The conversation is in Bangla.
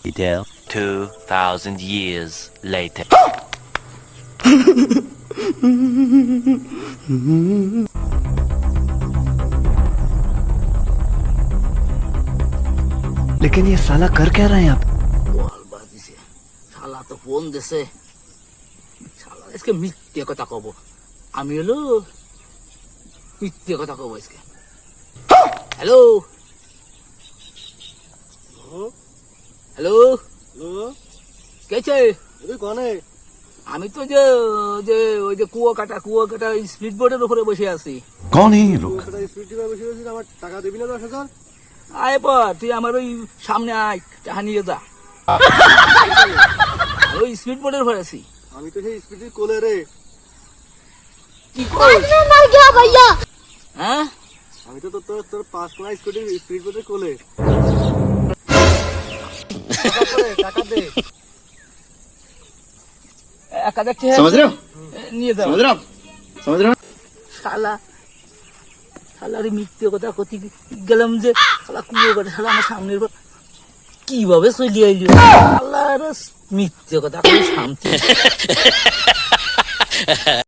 2,000 years later. लेकिन ये साला कर क्या रहे हैं आप? বালবাজি সে শালা তো ফোন দিছে শালা আজকে মিথ্যে কথা কব আমি হলো মিথ্যে কথা কব আজকে হ্যালো হ্যালো কে আছে আমি তো যে যে ওই যে কুয়াকাটা স্পিড বোর্ডের উপরে বসে আছি कौन है ये लोग? আয় পর তুই আমার ওই সামনে আয় টাকা নিয়ে যা ওই স্পিড বোর্ডের উপরে আছি আমি তো সেই স্পিডের কোলে রে। কি করিস मर गया भैया। হ্যাঁ আমি তো তোর তোর পাঁচ কোনা স্পিড বোর্ডের কোলে। টাকা দে। 1000 টাকা समझ रहे हो? নিয়ে যাও समझ रहे हो? समझ रहे हो? শালা শালারে মিথ্যে কথা কতি গেলাম যে শালা কুয়াকাটা শালা আমার সামনের বার কিভাবে চলে আইলি শালার মিথ্যে কথা শান্তি